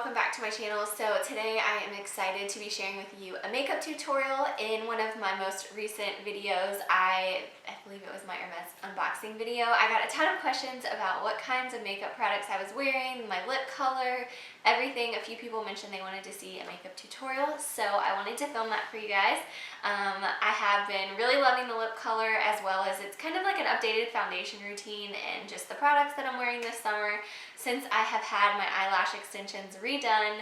welcome back to my channel. So today I am excited to be sharing with you a makeup tutorial. In one of my most recent videos, I believe it was my Hermes unboxing video, I got a ton of questions about what kinds of makeup products I was wearing, my lip color, everything. A few people mentioned they wanted to see a makeup tutorial, so I wanted to film that for you guys. I have been really loving the lip color, as well as it's kind of like an updated foundation routine and just the products that I'm wearing this summer. Since I have had my eyelash extensions redone,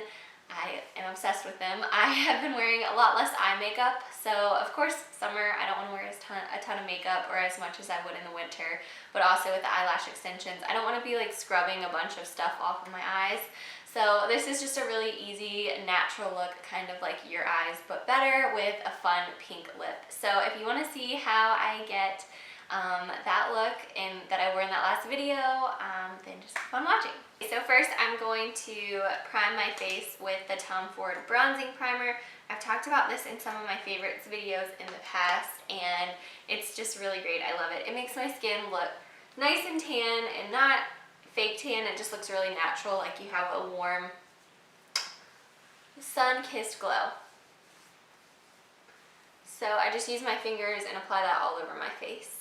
I am obsessed with them. I have been wearing a lot less eye makeup, so of course summer I don't want to wear a ton of makeup or as much as I would in the winter, but also with the eyelash extensions I don't want to be like scrubbing a bunch of stuff off of my eyes. So this is just a really easy, natural look, kind of like your eyes, but better with a fun pink lip. So if you want to see how I get that look and that I wore in that last video, then just have fun watching. So first I'm going to prime my face with the Tom Ford Bronzing Primer. I've talked about this in some of my favorites videos in the past, and it's just really great. I love it. It makes my skin look nice and tan and not fake tan. It just looks really natural, like you have a warm, sun-kissed glow. So I just use my fingers and apply that all over my face.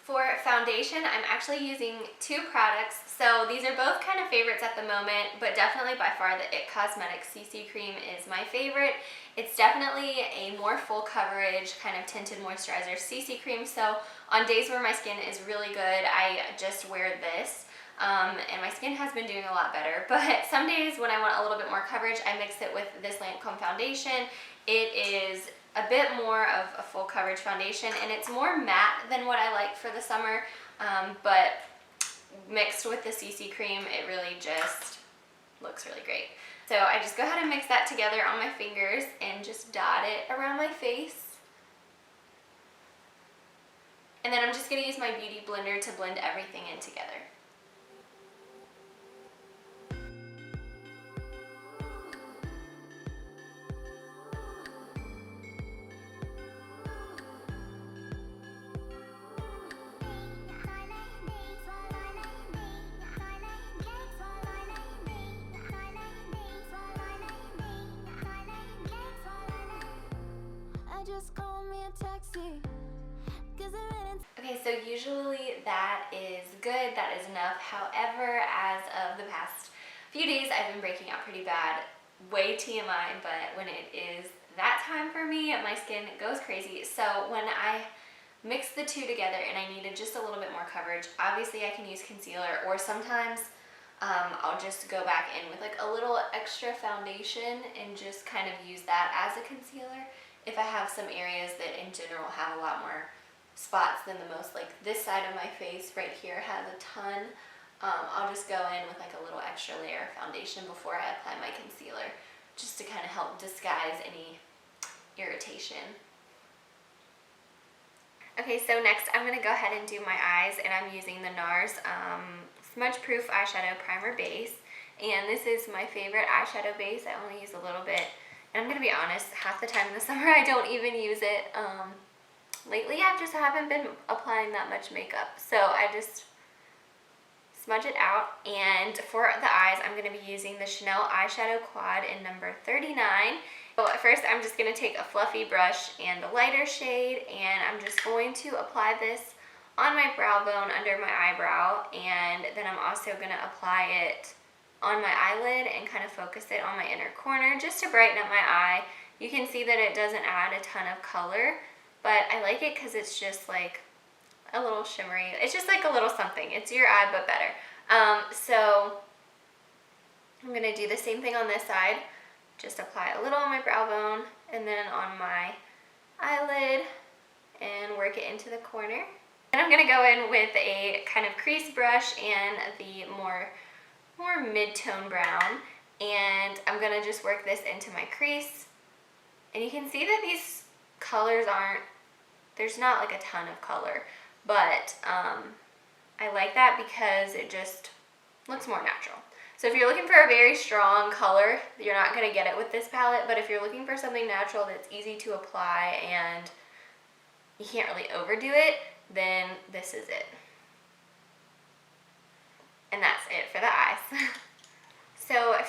For foundation, I'm actually using two products. So these are both kind of favorites at the moment, but definitely by far the IT Cosmetics CC Cream is my favorite. It's definitely a more full coverage, kind of tinted moisturizer CC cream. So on days where my skin is really good, I just wear this. And my skin has been doing a lot better. But some days when I want a little bit more coverage, I mix it with this Lancome foundation. It is a bit more of a full coverage foundation, and it's more matte than what I like for the summer, but mixed with the CC cream, it really just looks really great. So I just go ahead and mix that together on my fingers and just dot it around my face. And then I'm just going to use my beauty blender to blend everything in together. Okay, so usually that is good, that is enough. However, as of the past few days, I've been breaking out pretty bad. Way TMI, but when it is that time for me, my skin goes crazy. So when I mix the two together and I needed just a little bit more coverage, obviously I can use concealer, or sometimes I'll just go back in with like a little extra foundation and just kind of use that as a concealer if I have some areas that in general have a lot more spots than the most. Like this side of my face right here has a ton. I'll just go in with like a little extra layer of foundation before I apply my concealer, just to kind of help disguise any irritation. Okay, so next I'm going to go ahead and do my eyes, and I'm using the NARS Smudge Proof Eyeshadow Primer Base. And this is my favorite eyeshadow base. I only use a little bit. And I'm going to be honest, half the time in the summer I don't even use it. Lately I just haven't been applying that much makeup. So I just smudge it out. And for the eyes, I'm going to be using the Chanel Eyeshadow Quad in number 39. So at first I'm just going to take a fluffy brush and a lighter shade, and I'm just going to apply this on my brow bone under my eyebrow, and then I'm also going to apply it on my eyelid and kind of focus it on my inner corner just to brighten up my eye. You can see that it doesn't add a ton of color, but I like it because it's just like a little shimmery. It's just like a little something. It's your eye, but better. So I'm going to do the same thing on this side. Just apply a little on my brow bone and then on my eyelid and work it into the corner. And I'm going to go in with a kind of crease brush and the more mid-tone brown, and I'm going to just work this into my crease. And you can see that these colors there's not like a ton of color, but I like that because it just looks more natural. So if you're looking for a very strong color, you're not going to get it with this palette, but if you're looking for something natural that's easy to apply and you can't really overdo it, then this is it. And that's it for the eyes.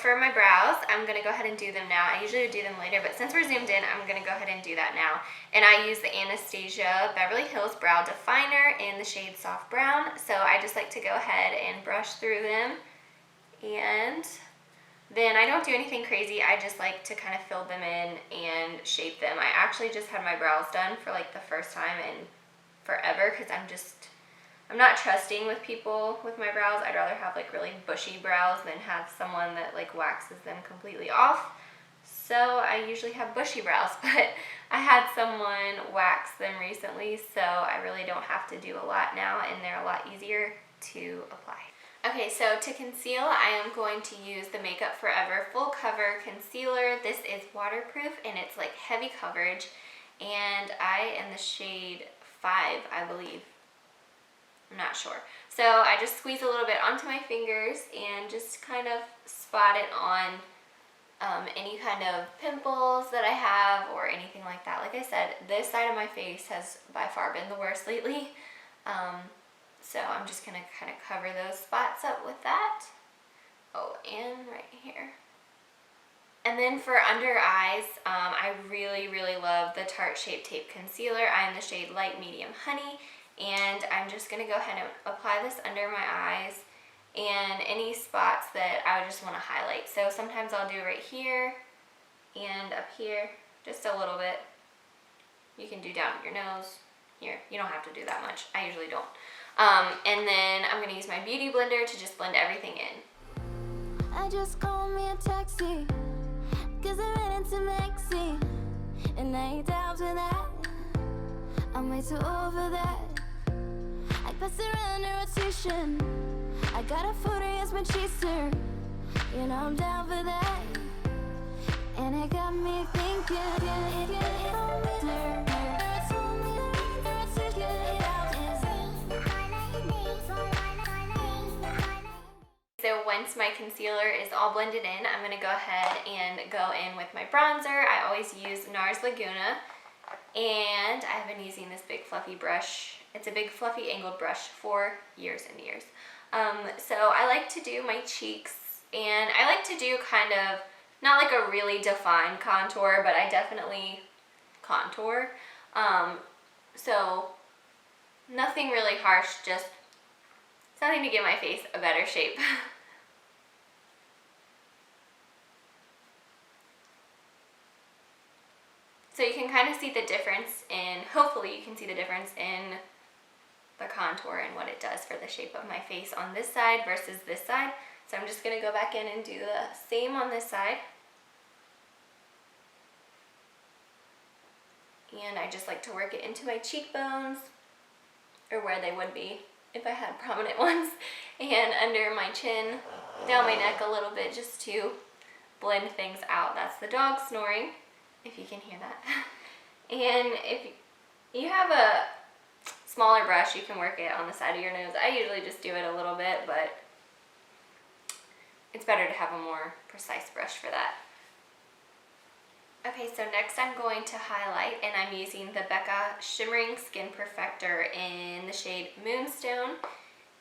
for my brows, I'm going to go ahead and do them now. I usually would do them later, but since we're zoomed in, I'm going to go ahead and do that now. And I use the Anastasia Beverly Hills Brow Definer in the shade Soft Brown. So I just like to go ahead and brush through them. And then I don't do anything crazy. I just like to kind of fill them in and shape them. I actually just had my brows done for like the first time in forever because I'm not trusting with people with my brows. I'd rather have like really bushy brows than have someone that like waxes them completely off. So I usually have bushy brows, but I had someone wax them recently, so I really don't have to do a lot now, and they're a lot easier to apply. Okay, so to conceal, I am going to use the Makeup Forever Full Cover Concealer. This is waterproof and it's like heavy coverage, and I am the shade 5, I believe. I'm not sure. So I just squeeze a little bit onto my fingers and just kind of spot it on any kind of pimples that I have or anything like that. Like I said, this side of my face has by far been the worst lately. So I'm just going to kind of cover those spots up with that. Oh, and right here. And then for under eyes, I really, really love the Tarte Shape Tape Concealer. I am the shade Light Medium Honey. And I'm just going to go ahead and apply this under my eyes and any spots that I would just want to highlight. So sometimes I'll do right here and up here, just a little bit. You can do down your nose. Here, you don't have to do that much. I usually don't. And then I'm going to use my Beauty Blender to just blend everything in. I just called me a taxi, cause I ran into Maxi, and I ain't down to that. I'm way too over that. I pass around a rotation. I got a photo as my chaser. You know I'm down for that. And it got me thinking. So once my concealer is all blended in, I'm going to go ahead and go in with my bronzer. I always use NARS Laguna, and I've been using this big fluffy brush. It's a big fluffy angled brush for years and years. So I like to do my cheeks, and I like to do kind of, not like a really defined contour, but I definitely contour. So nothing really harsh, just something to give my face a better shape. So you can kind of see the difference in, hopefully you can see the difference in the contour and what it does for the shape of my face on this side versus this side. So I'm just going to go back in and do the same on this side. And I just like to work it into my cheekbones, or where they would be if I had prominent ones, and under my chin, down my neck a little bit, just to blend things out. That's the dog snoring, if you can hear that. And if you have a smaller brush, you can work it on the side of your nose. I usually just do it a little bit, but it's better to have a more precise brush for that. Okay, so next I'm going to highlight, and I'm using the Becca Shimmering Skin Perfector in the shade Moonstone.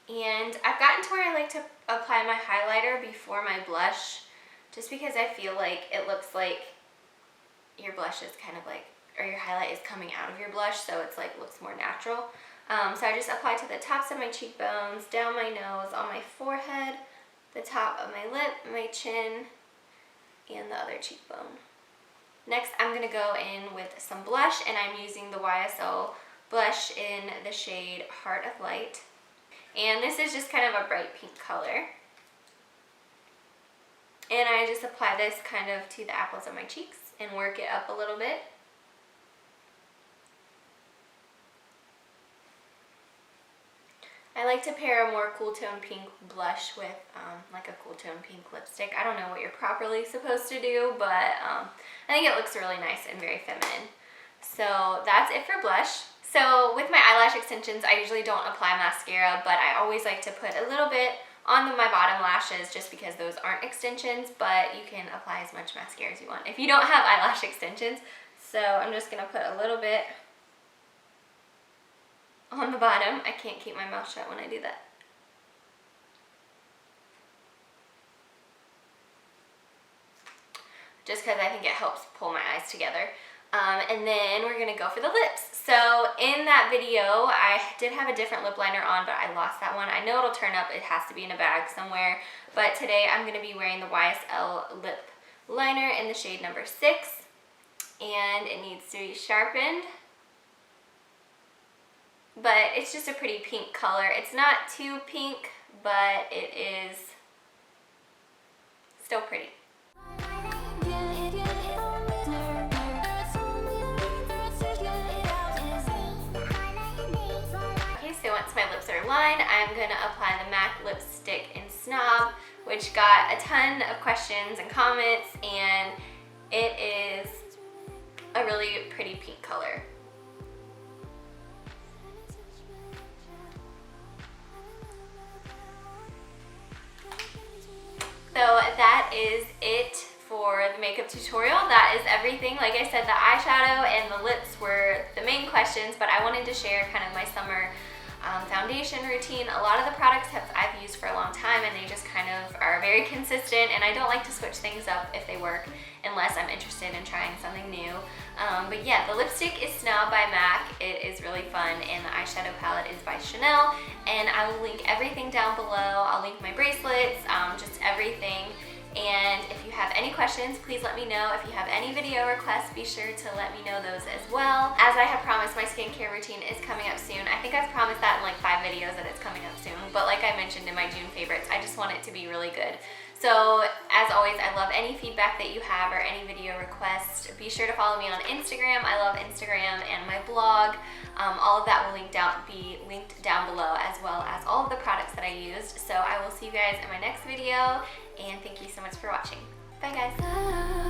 And I've gotten to where I like to apply my highlighter before my blush, just because I feel like it looks like your blush is kind of like, or your highlight is coming out of your blush, so it's like looks more natural. So I just apply to the tops of my cheekbones, down my nose, on my forehead, the top of my lip, my chin, and the other cheekbone. Next, I'm going to go in with some blush, and I'm using the YSL Blush in the shade Heart of Light. And this is just kind of a bright pink color. And I just apply this kind of to the apples of my cheeks and work it up a little bit. I like to pair a more cool tone pink blush with like a cool tone pink lipstick. I don't know what you're properly supposed to do, but I think it looks really nice and very feminine. So that's it for blush. So with my eyelash extensions, I usually don't apply mascara, but I always like to put a little bit on my bottom lashes just because those aren't extensions, but you can apply as much mascara as you want if you don't have eyelash extensions. So I'm just going to put a little bit on the bottom. I can't keep my mouth shut when I do that. just because I think it helps pull my eyes together. And then we're gonna go for the lips. So in that video, I did have a different lip liner on, but I lost that one. I know it'll turn up, it has to be in a bag somewhere, but today I'm gonna be wearing the YSL lip liner in the shade number 6, and it needs to be sharpened. But it's just a pretty pink color. It's not too pink, but it is still pretty. So once my lips are lined, I'm going to apply the MAC Lipstick-snob, which got a ton of questions and comments, and it is a really pretty pink color. So that is it for the makeup tutorial. That is everything. Like I said, the eyeshadow and the lips were the main questions, but I wanted to share kind of my summer foundation routine. A lot of the products I've used for a long time, and they just kind of are very consistent, and I don't like to switch things up if they work unless I'm interested in trying something new. But yeah, the Lipstick-snob by MAC, it is really fun, and the eyeshadow palette is by Chanel, and I will link everything down below. I'll link my bracelets, just everything. And if you have any questions, please let me know. If you have any video requests, be sure to let me know those as well. As I have promised, my skincare routine is coming up soon. I think I've promised that in like 5 videos that it's coming up soon. But like I mentioned in my June favorites, I just want it to be really good. So as always, I love any feedback that you have or any video requests. Be sure to follow me on Instagram. I love Instagram and my blog. All of that will be linked down below, as well as all of the products that I used. So I will see you guys in my next video, and thank you so much for watching. Bye guys.